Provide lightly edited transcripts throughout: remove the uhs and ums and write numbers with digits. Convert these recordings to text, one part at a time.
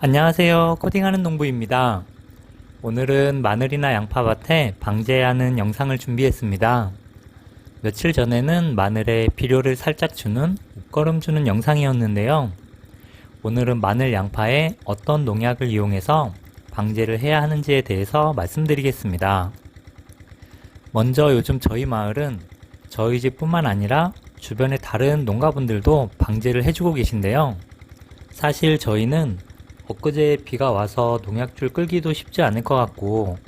안녕하세요. 코딩하는 농부입니다. 오늘은 마늘이나 양파밭에 방제해야 하는 영상을 준비했습니다. 며칠 전에는 마늘에 비료를 살짝 주는 옷걸음 주는 영상이었는데요. 오늘은 마늘 양파에 어떤 농약을 이용해서 방제를 해야 하는지에 대해서 말씀드리겠습니다. 먼저 요즘 저희 마을은 저희 집뿐만 아니라 주변의 다른 농가분들도 방제를 해주고 계신데요. 사실 저희는 엊그제 비가 와서 농약줄 끌기도 쉽지 않을 것 같고,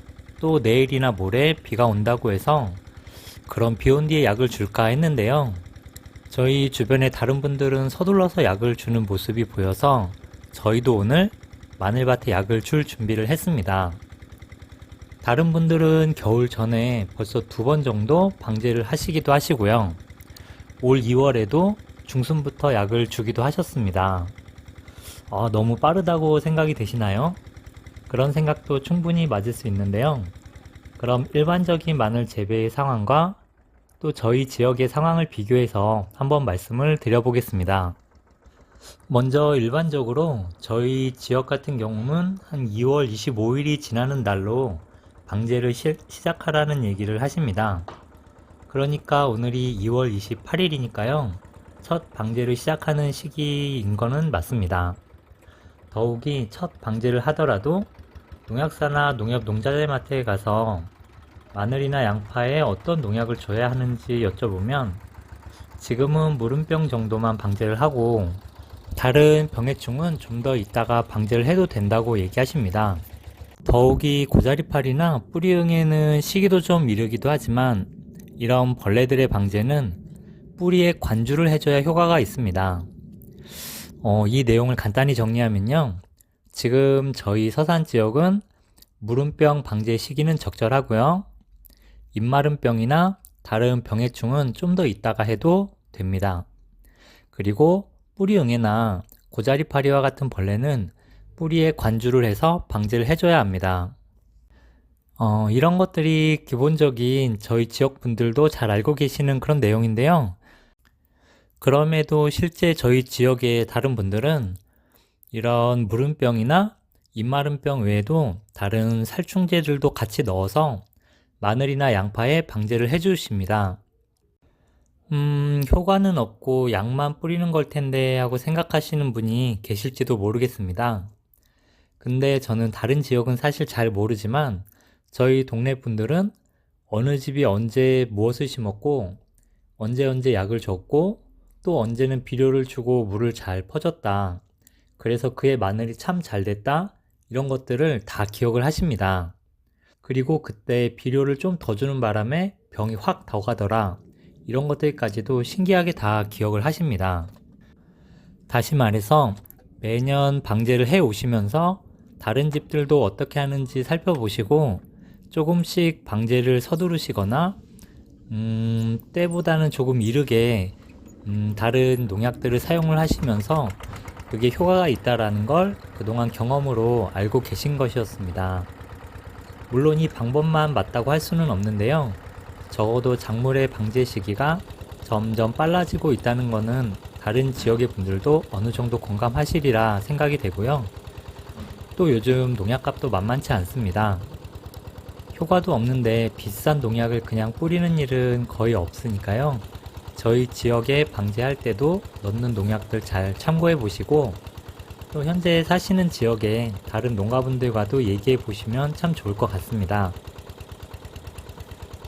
또 내일이나 모레 비가 온다고 해서 그럼 비 온 뒤에 약을 줄까 했는데요. 저희 주변의 다른 분들은 서둘러서 약을 주는 모습이 보여서 저희도 오늘 마늘밭에 약을 줄 준비를 했습니다. 다른 분들은 겨울 전에 벌써 2번 정도 방제를 하시기도 하시고요. 올 2월에도 중순부터 약을 주기도 하셨습니다. 너무 빠르다고 생각이 되시나요? 그런 생각도 충분히 맞을 수 있는데요. 그럼 일반적인 마늘 재배의 상황과 또 저희 지역의 상황을 비교해서 한번 말씀을 드려보겠습니다. 먼저 일반적으로 저희 지역 같은 경우는 한 2월 25일이 지나는 날로 방제를 시작하라는 얘기를 하십니다. 그러니까 오늘이 2월 28일이니까요. 첫 방제를 시작하는 시기인 거는 맞습니다. 더욱이 첫 방제를 하더라도 농약사나 농협 농자재마트에 가서 마늘이나 양파에 어떤 농약을 줘야 하는지 여쭤보면 지금은 무름병 정도만 방제를 하고 다른 병해충은 좀 더 있다가 방제를 해도 된다고 얘기하십니다. 더욱이 고자리팔이나 뿌리응에는 시기도 좀 이르기도 하지만 이런 벌레들의 방제는 뿌리에 관주를 해줘야 효과가 있습니다. 이 내용을 간단히 정리하면요. 지금 저희 서산 지역은 무름병 방제 시기는 적절하고요. 입마름병이나 다른 병해충은 좀 더 있다가 해도 됩니다. 그리고 뿌리응애나 고자리파리와 같은 벌레는 뿌리에 관주를 해서 방제를 해줘야 합니다. 이런 것들이 기본적인 저희 지역 분들도 잘 알고 계시는 그런 내용인데요. 그럼에도 실제 저희 지역의 다른 분들은 이런 무름병이나 입마름병 외에도 다른 살충제들도 같이 넣어서 마늘이나 양파에 방제를 해주십니다. 효과는 없고 약만 뿌리는 걸 텐데 하고 생각하시는 분이 계실지도 모르겠습니다. 근데 저는 다른 지역은 사실 잘 모르지만 저희 동네 분들은 어느 집이 언제 무엇을 심었고 언제 약을 줬고 또 언제는 비료를 주고 물을 잘 퍼줬다. 그래서 그의 마늘이 참 잘 됐다. 이런 것들을 다 기억을 하십니다. 그리고 그때 비료를 좀 더 주는 바람에 병이 확 더 가더라. 이런 것들까지도 신기하게 다 기억을 하십니다. 다시 말해서 매년 방제를 해 오시면서 다른 집들도 어떻게 하는지 살펴보시고 조금씩 방제를 서두르시거나 때보다는 조금 이르게 다른 농약들을 사용을 하시면서 그게 효과가 있다라는 걸 그동안 경험으로 알고 계신 것이었습니다. 물론 이 방법만 맞다고 할 수는 없는데요. 적어도 작물의 방제 시기가 점점 빨라지고 있다는 것은 다른 지역의 분들도 어느 정도 공감하시리라 생각이 되고요. 또 요즘 농약값도 만만치 않습니다. 효과도 없는데 비싼 농약을 그냥 뿌리는 일은 거의 없으니까요. 저희 지역에 방제할 때도 넣는 농약들 잘 참고해 보시고 또 현재 사시는 지역의 다른 농가분들과도 얘기해 보시면 참 좋을 것 같습니다.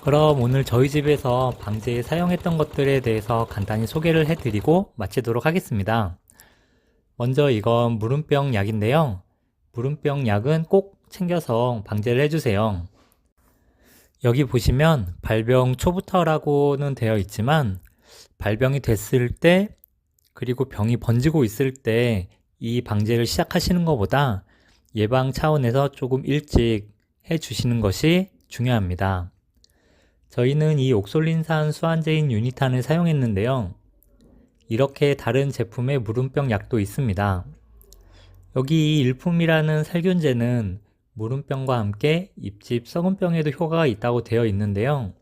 그럼 오늘 저희 집에서 방제에 사용했던 것들에 대해서 간단히 소개를 해드리고 마치도록 하겠습니다. 먼저 이건 무름병 약인데요. 무름병 약은 꼭 챙겨서 방제를 해주세요. 여기 보시면 발병 초부터라고는 되어 있지만 발병이 됐을 때 그리고 병이 번지고 있을 때 이 방제를 시작하시는 것보다 예방 차원에서 조금 일찍 해주시는 것이 중요합니다. 저희는 이 옥솔린산 수환제인 유니탄을 사용했는데요. 이렇게 다른 제품의 무름병 약도 있습니다. 여기 이 일품이라는 살균제는 무름병과 함께 잎집 썩은병에도 효과가 있다고 되어 있는데요.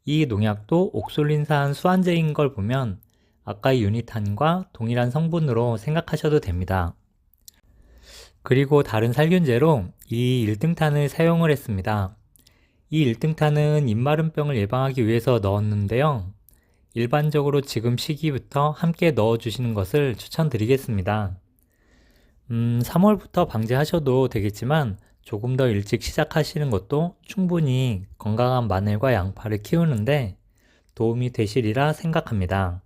이 농약도 옥솔린산 수환제인 걸 보면 아까의 유니탄과 동일한 성분으로 생각하셔도 됩니다. 그리고 다른 살균제로 이 일등탄을 사용을 했습니다. 이 일등탄은 입마름병을 예방하기 위해서 넣었는데요. 일반적으로 지금 시기부터 함께 넣어주시는 것을 추천드리겠습니다. 3월부터 방제하셔도 되겠지만 조금 더 일찍 시작하시는 것도 충분히 건강한 마늘과 양파를 키우는데 도움이 되시리라 생각합니다.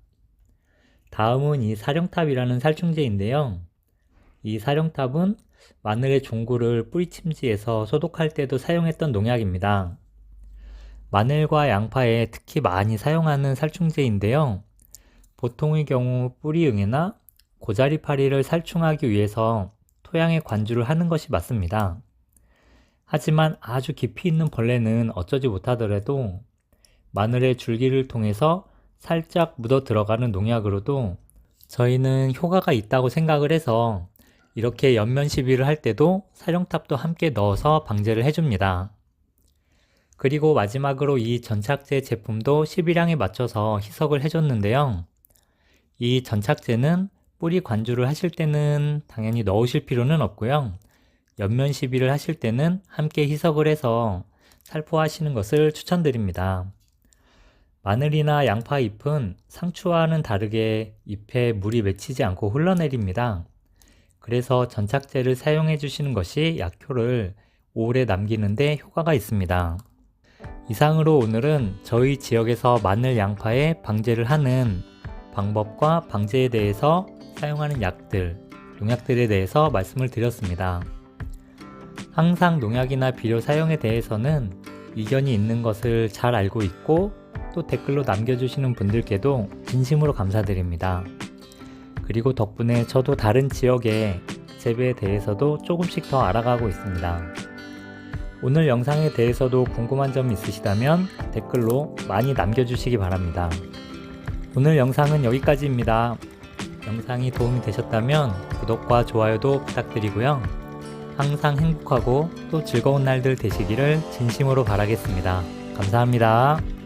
다음은 이 사령탑이라는 살충제인데요. 이 사령탑은 마늘의 종구를 뿌리침지에서 소독할 때도 사용했던 농약입니다. 마늘과 양파에 특히 많이 사용하는 살충제인데요. 보통의 경우 뿌리응애나 고자리파리를 살충하기 위해서 토양에 관주를 하는 것이 맞습니다. 하지만 아주 깊이 있는 벌레는 어쩌지 못하더라도 마늘의 줄기를 통해서 살짝 묻어 들어가는 농약으로도 저희는 효과가 있다고 생각을 해서 이렇게 연면 시비를 할 때도 사령탑도 함께 넣어서 방제를 해줍니다. 그리고 마지막으로 이 전착제 제품도 시비량에 맞춰서 희석을 해줬는데요. 이 전착제는 뿌리 관주를 하실 때는 당연히 넣으실 필요는 없고요. 연면 시비를 하실 때는 함께 희석을 해서 살포하시는 것을 추천드립니다. 마늘이나 양파 잎은 상추와는 다르게 잎에 물이 맺히지 않고 흘러내립니다. 그래서 전착제를 사용해 주시는 것이 약효를 오래 남기는 데 효과가 있습니다. 이상으로 오늘은 저희 지역에서 마늘 양파에 방제를 하는 방법과 방제에 대해서 사용하는 약들, 농약들에 대해서 말씀을 드렸습니다. 항상 농약이나 비료 사용에 대해서는 이견이 있는 것을 잘 알고 있고 또 댓글로 남겨주시는 분들께도 진심으로 감사드립니다. 그리고 덕분에 저도 다른 지역의 재배에 대해서도 조금씩 더 알아가고 있습니다. 오늘 영상에 대해서도 궁금한 점 있으시다면 댓글로 많이 남겨주시기 바랍니다. 오늘 영상은 여기까지입니다. 영상이 도움이 되셨다면 구독과 좋아요도 부탁드리고요. 항상 행복하고 또 즐거운 날들 되시기를 진심으로 바라겠습니다. 감사합니다.